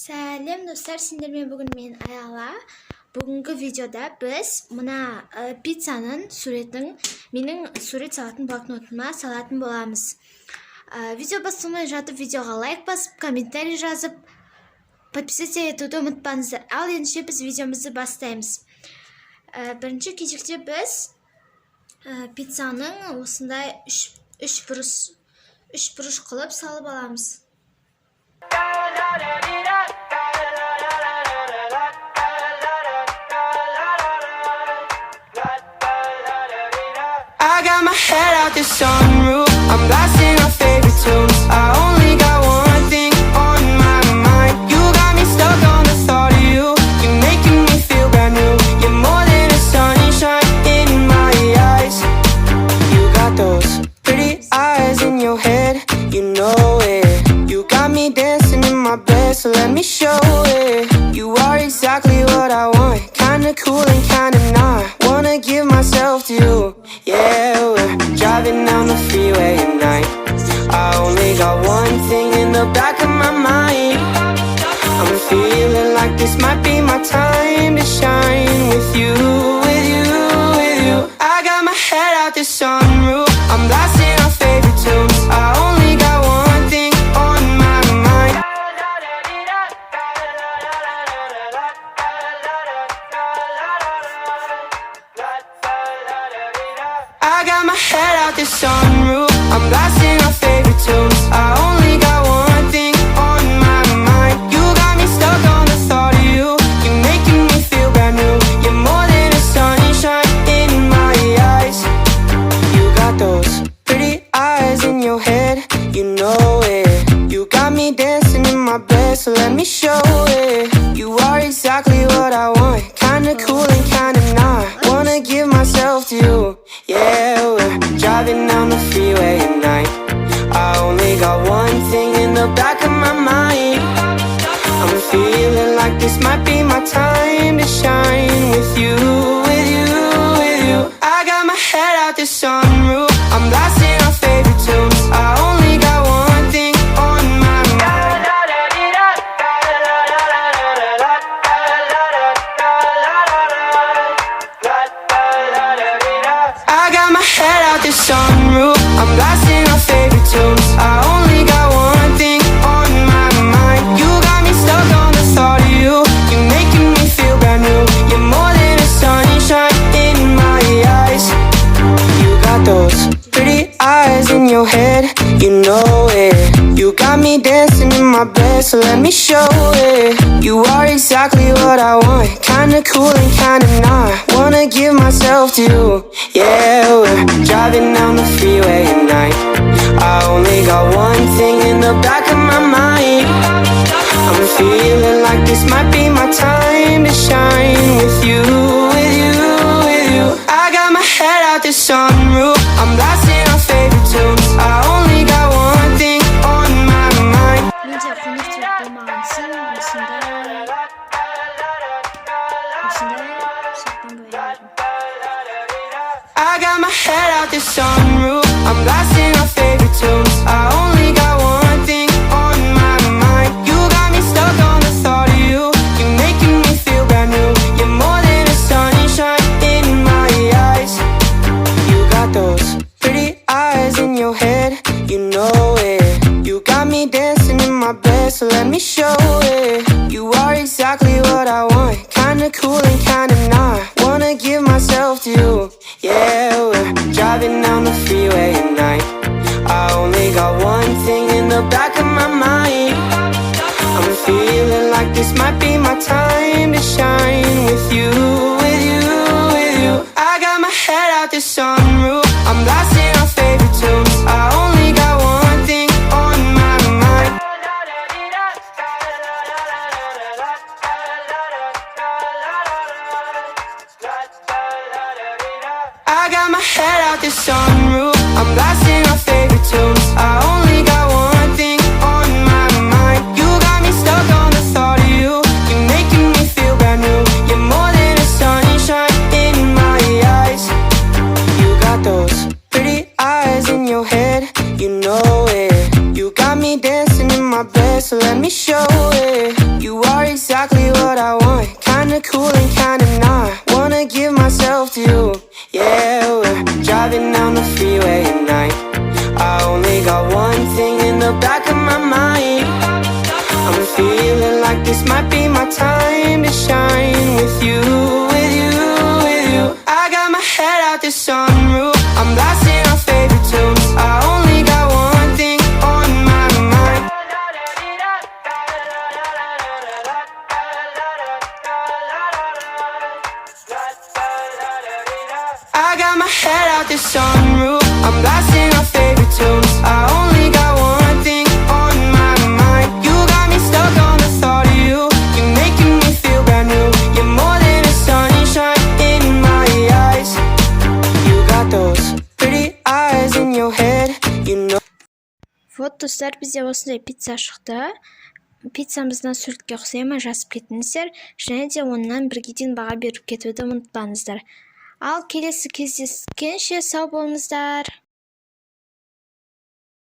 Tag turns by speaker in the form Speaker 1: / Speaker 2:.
Speaker 1: Сәлем достар, сендермен бүгін мен Аяла. Бүгінгі видеода біз мына пиццаның суретін менің сурет салатын блокнотыма салатын боламыз. Видео басталмай жатып видеоға лайк басып, комментарий жазып, подписаться етуді ұмытпаңыздар. Ал ендеше біз видеомызды бастаймыз. Бірінші кезекте біз пиццаның осындай үш бұрыш қылып салып аламыз.
Speaker 2: I got my head out the sunroof, I'm blasting our favorite tunes. I only got one thing on my mind. You got me stuck on the thought of you. You're making me feel brand new. You're more than a sunshine in my eyes. You got those pretty eyes in your head, you know it. You got me dancing in my bed, so let me show it. You are exactly what I want, kinda cool and kinda not. Wanna give myself to you. Yeah, we're driving down the freeway at night. I only got one thing in the back of my mind. I'm feeling like this might be my time to shine with you, with you, with you. I got my head out the sunroof, I'm blasting our favorite tunes. I only got one thing on my mind. I got my head out the sunroof, I'm blasting our favorite tunes. I only got one thing on my mind. You got me stuck on the thought of you. You're making me feel brand new. You're more than a sunshine in my eyes. You got those pretty eyes in your head, you know it. You got me dancing in my bed, so let me show it. You are exactly what I want, kinda cool and kinda not. Wanna give myself to you. Yeah, we're driving down the freeway at night. I only got one thing in the back of my mind. I'm feeling like this might be my time to shine with you, with you, with you. I got my head out the sunroof, I'm blasting our favorite tunes. I only got one thing on my mind. I got my head out the sunroof, I'm blasting our favorite tunes. I only got one thing on my mind. You got me stuck on the thought of you. You're making me feel brand new. You're more than a sunshine in my eyes. You got those pretty eyes in your head, you know it. You got me dancing in my bed, so let me show it. You are exactly what I want, kinda cool and kinda not. Wanna give myself to you. Yeah, we're driving down the freeway at night. I only got one thing in the back of my mind. I'm feeling like this might be my time to shine with you, with you, with you. I got my head out the sunroof, I'm blasting our favorite tunes. I only got one thing on my mind.
Speaker 1: Менде қоңыр тек болмағансын, осындай шаппан бояймын.
Speaker 2: I got my head out the sunroof, I'm blasting our favorite tunes. I only got one thing on my mind. You got me stuck on the thought of you. You're making me feel brand new. You're more than a sunshine in my eyes. You got those pretty eyes in your head, you know it. You got me dancing in my bed, so let me show it. You are exactly what I want, kinda cool and kinda not. Wanna give myself to you. Yeah, we're driving down the freeway at night. I only got one thing in the back of my mind. I'm feeling like this might be my time to shine with you, with you, with you. I got my head out the sunroof, I'm blasting our favorite tunes. I only got one thing on my mind. I got my head out the sunroof, I'm blasting our favorite tunes. I only got one thing on my mind. You got me stuck on the thought of you. You're making me feel brand new. You're more than a sunshine in my eyes. You got those pretty eyes in your head, you know it. You got me dancing in my bed, so let me show it. You are exactly what I want. Kinda cool and kinda not. Wanna give myself to you. Yeah, we're driving down the freeway at night. I only got one thing in the back of my mind. I'm feeling like this might be my time to shine with you, with you, with you. I got my head out the sunroof. I'm blasting our favorite tunes. I only got one thing on my mind. I got my head out the sunroof. I'm blasting our favorite tunes. I only got one thing on my mind. You got me stuck on the thought of you. You're making me feel brand new. You're more than a sunshine in my eyes. You got those pretty eyes in your head. You know.
Speaker 1: Вот достар, бізде осындай пицца шықты. Пиццамыздан суретке ұқсай ма жазып кетіңіздер, және де оннан бірге дейін баға беріп кетуді ұмытпаңыздар. Ал келесі кездескенше сау болыңыздар.